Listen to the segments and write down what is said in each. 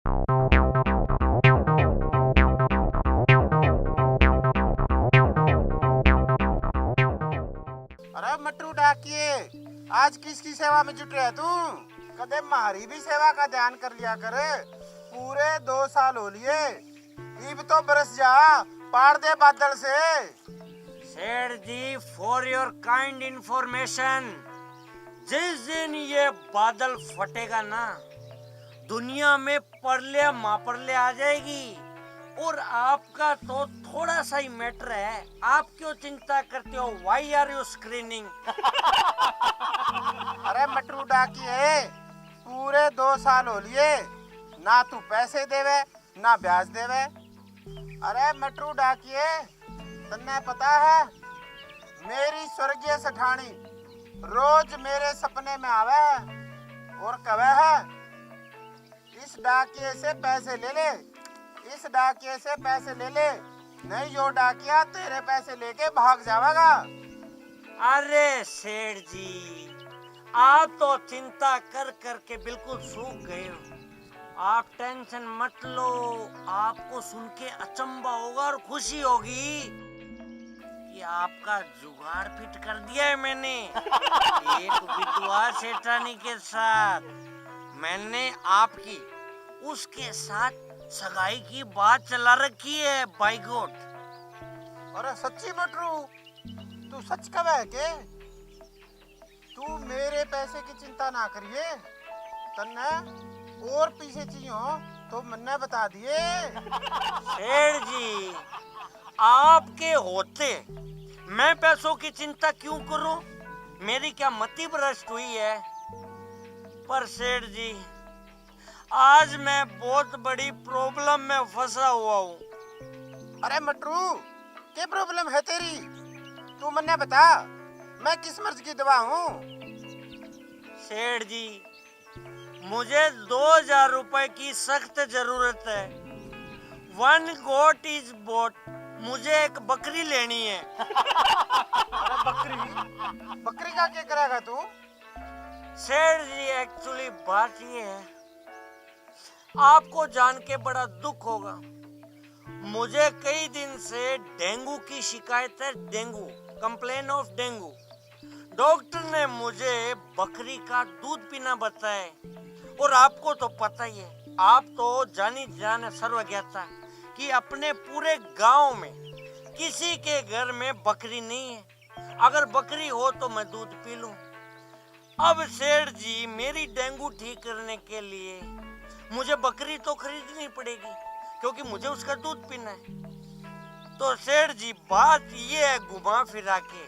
अरे मटरू डाकिए, आज किसकी सेवा में जुट रहे तू? कदे हमारी भी सेवा का ध्यान कर लिया कर। पूरे 2 साल हो लिए, इब तो बरस जा, पार दे बादल से। सेठ जी, फॉर योर काइंड इंफॉर्मेशन, जिस दिन ये बादल फटेगा ना, दुनिया में परले मापरले आ जाएगी। और आपका तो थोड़ा सा ही मैटर है, आप क्यों चिंता करते हो? Why are you screening? अरे मटरू डाकिए, पूरे 2 साल हो लिए, ना तू पैसे देवे ना ब्याज देवे। अरे मटरू डाकिए, तन्ने पता है मेरी स्वर्गीय सेठानी रोज मेरे सपने में आवे है और कहे है, इस डाकिए से पैसे ले ले, इस डाकिए से पैसे ले ले, नहीं यो डाकिया तेरे पैसे लेके भाग जाएगा। अरे सेठ जी, आप तो चिंता कर कर के बिल्कुल सूख गए हो। आप टेंशन मत लो, आपको सुन के अचंभा होगा और खुशी होगी कि आपका जुगाड़ फिट कर दिया है मैंने। एक विधवा सेठानी के साथ मैंने आपकी उसके साथ सगाई की बात चला रखी है। By God. अरे सच्ची मटरू, तू सच कहे है के? तू मेरे पैसे की चिंता ना करिए, तन्ने और पीछे चाहिए तो मन्ने बता दिए। सेठ जी, आपके होते मैं पैसों की चिंता क्यों करूं? मेरी क्या मति भ्रष्ट हुई है? पर सेठ जी, आज मैं बहुत बड़ी प्रॉब्लम में फंसा हुआ हूँ। अरे मटरू, क्या प्रॉब्लम है तेरी? तू मन्ने बता, मैं किस मर्ज की दवा हूँ? सेठ जी, मुझे 2000 रुपए की सख्त जरूरत है। 1 गोट इज बोट, मुझे एक बकरी लेनी है। अरे बकरी, बकरी का क्या करेगा तू? सेठ जी, एक्चुअली बात ये है, आपको जान के बड़ा दुख होगा, मुझे कई दिन से डेंगू की शिकायत है। Dengue, complain of dengue. Doctor ने मुझे बकरी का दूध पीना बताया। और आपको तो पता ही है, आप तो जानी जाने सर्वज्ञता कि अपने पूरे गांव में किसी के घर में बकरी नहीं है। अगर बकरी हो तो मैं दूध पी लूं। अब सेठ जी, मेरी डेंगू ठीक करने के लिए मुझे बकरी तो खरीदनी पड़ेगी, क्योंकि मुझे उसका दूध पीना है। तो सेठ जी, बात ये है घुमा फिरा के,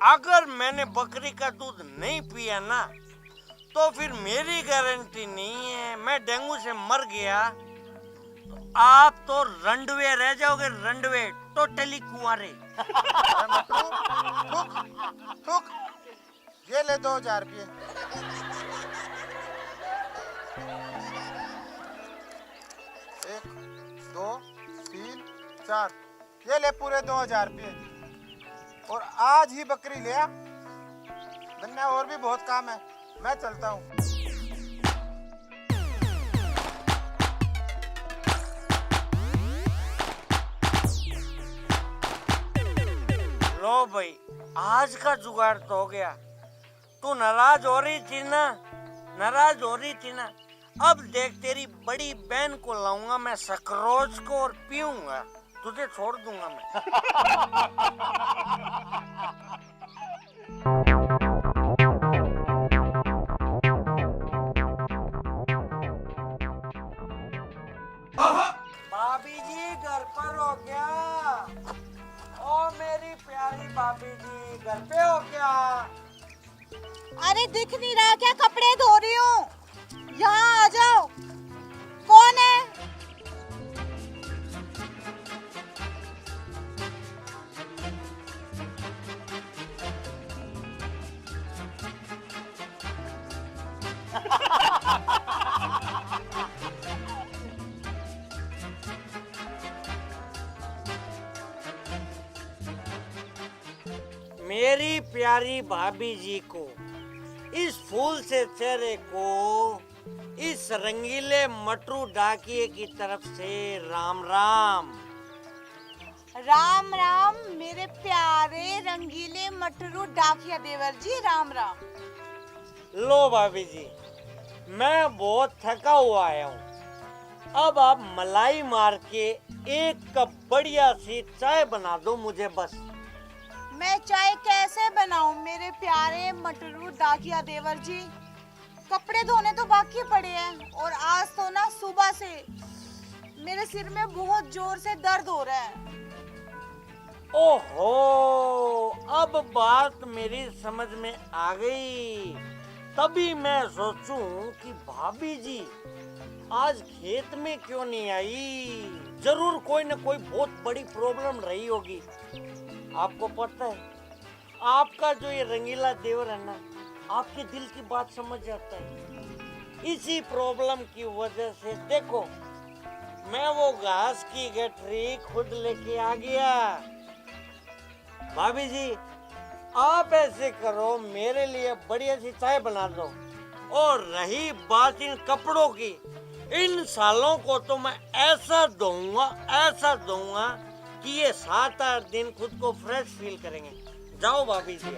अगर मैंने बकरी का दूध नहीं पिया ना, तो फिर मेरी गारंटी नहीं है, मैं डेंगू से मर गया तो आप तो रंडवे रह जाओगे, रंडवे, टोटली कुंवारे। अरे मटरू, थूक, थूक, ये ले 2000 रुपये। 1 2 3 4, ये ले पूरे 2000 रुपये। और आज ही बकरी ले आ, धन्य, और भी बहुत काम है, मैं चलता हूँ। लो भाई, आज का जुगाड़ तो हो गया। तू नाराज हो रही थी ना, नाराज हो रही थी ना, अब देख तेरी बड़ी बहन को लाऊंगा मैं सकरोज को और पीऊंगा, तुझे छोड़ दूंगा मैं। भाभी जी, घर पर हो क्या? ओ मेरी प्यारी भाभी जी, घर पे हो क्या? अरे दिख नहीं रहा क्या? कपड़े धो रही हूँ, यहाँ आ जाओ। कौन है? मेरी प्यारी भाभी जी को, इस फूल से चेहरे को इस रंगीले मटरू डाकिए की तरफ से राम राम। राम राम मेरे प्यारे रंगीले मटरू डाकिया देवर जी, राम राम। लो भाभी जी, मैं बहुत थका हुआ आया हूँ। अब आप मलाई मार के एक कप बढ़िया सी चाय बना दो मुझे बस। मैं चाय कैसे बनाऊं मेरे प्यारे मटरू डाकिया देवर जी? कपड़े धोने तो बाकी पड़े हैं और आज तो ना सुबह से मेरे सिर में बहुत जोर से दर्द हो रहा है। ओहो, अब बात मेरी समझ में आ गई। तभी मैं सोचूं कि भाभी जी आज खेत में क्यों नहीं आई। जरूर कोई न कोई बहुत बड़ी प्रॉब्लम रही होगी। आपको पता है, आपका जो ये रंगीला देवर है ना, आपके दिल की बात समझ जाता है। इसी प्रॉब्लम की वजह से देखो, मैं वो घास की गठरी खुद लेके आ गया। भाभी जी, आप ऐसे करो, मेरे लिए बढ़िया सी चाय बना दो। और रही बात इन कपड़ों की, इन सालों को तो मैं ऐसा दूंगा कि ये 7-8 दिन खुद को फ्रेश फील करेंगे। जाओ भाभी जी।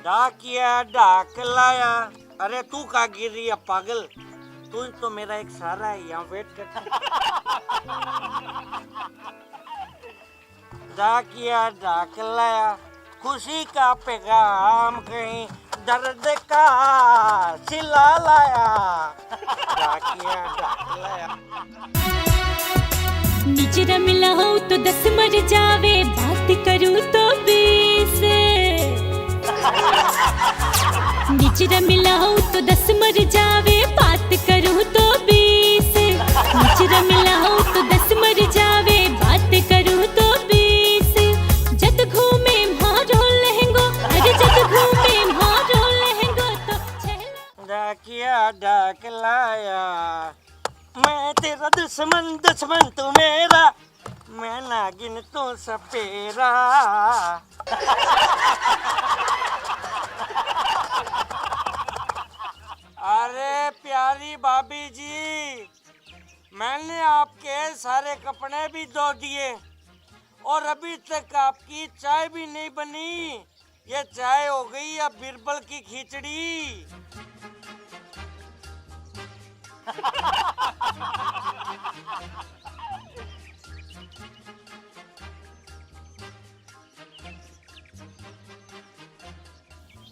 डाकिया डाक लाया। अरे तू कहाँ गिर रही है पागल? तू तो मेरा एक सहारा है, यहाँ वेट कर। डाकिया डाक लाया, खुशी का पैगाम कहीं दर्द का सिला लाया। डाकिया डाक लाया। निजरा मिला हो तो 10 मर जावे, बात करूं तो 20। निजरा मिला हो तो 10 मर जावे, बात करूं तो 20। निजरा मिला हो तो 10 मर जावे, बात करूं तो 20। जद घूमे मारो लहंगो, अरे जद घूमे मारो लहंगो तो छेला। डाकिया डाक लाया, मैं तेरा दुश्मन दुश्मन तू मेरा, मैं नागिन तू सपेरा। अरे प्यारी भाभी जी, मैंने आपके सारे कपड़े भी धो दिए और अभी तक आपकी चाय भी नहीं बनी। ये चाय हो गई अब बिरबल की खिचड़ी।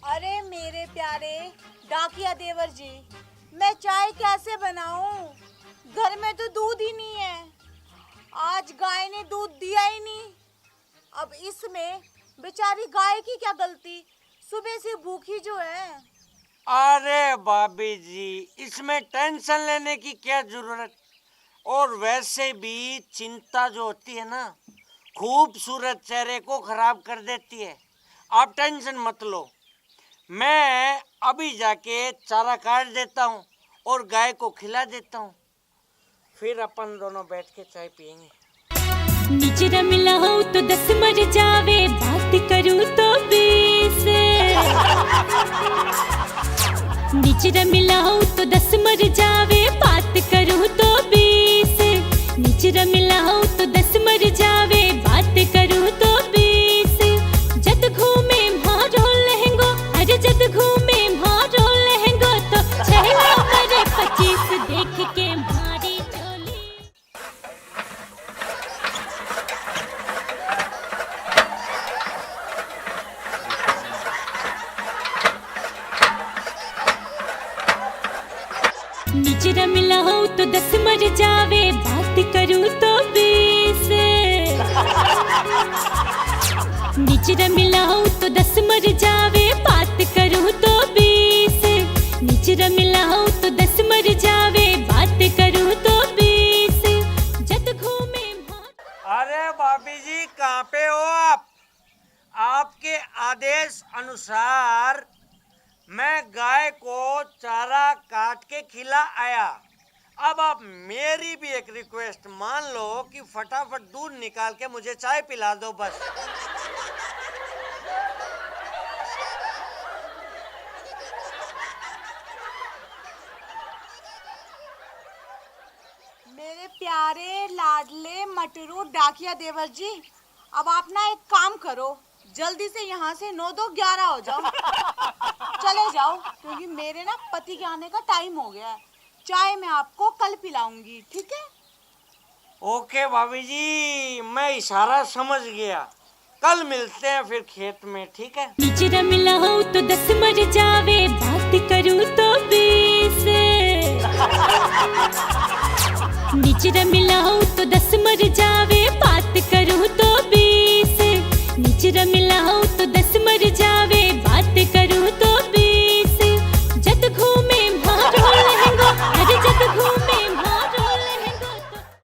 अरे मेरे प्यारे डाकिया देवर जी, मैं चाय कैसे बनाऊं? घर में तो दूध ही नहीं है। आज गाय ने दूध दिया ही नहीं। अब इसमें बेचारी गाय की क्या गलती, सुबह से भूखी जो है। अरे भाभी जी, इसमें टेंशन लेने की क्या जरूरत। और वैसे भी चिंता जो होती है ना, खूबसूरत चेहरे को खराब कर देती है। आप टेंशन मत लो, मैं अभी जाके चारा काट देता हूँ और गाय को खिला देता हूँ, फिर अपन दोनों बैठ के चाय पियेंगे। निजरा मिला हो तो 10 मर जावे, बात करूं तो 20। निजरा मिला हो तो 10 मर जावे, बात करूं तो 20। निजरा मिला हो तो 10 मर जावे, बात करूं तो 20। जद घूमे मारो लहंगो, अरे जद घूमे मारो लहंगो तो छेला मरे 25 देख के मारी चोली। निजरा मिला हो तो 10 मर जावे, बात करूं तो 20। निजरा मिला हो तो 10 मर जावे, बात करूं तो 20। निजरा मिला हो तो 10 मर जावे, बात करूं तो 20। जद घूमे अरे भाभी जी, कहाँ पे हो आप? आप अनुसार मैं गाय को चारा काट के खिला आया। अब आप मेरी भी एक रिक्वेस्ट मान लो कि फटाफट दूध निकाल के मुझे चाय पिला दो बस। मेरे प्यारे लाडले मटरू डाकिया देवर जी, अब आप ना एक काम करो, जल्दी से यहाँ से 9 2 11 हो जाओ। चले जाओ, क्योंकि मेरे ना पति के आने का टाइम हो गया है। चाय मैं आपको कल पिलाऊंगी, ठीक है? ओके भाभी जी, मैं इशारा समझ गया। कल मिलते हैं फिर खेत में, ठीक है? निचरा मिला हो तो 10 मर जावे, बात करूँ तो 20। निचरा मिला हो तो 10 मर जावे।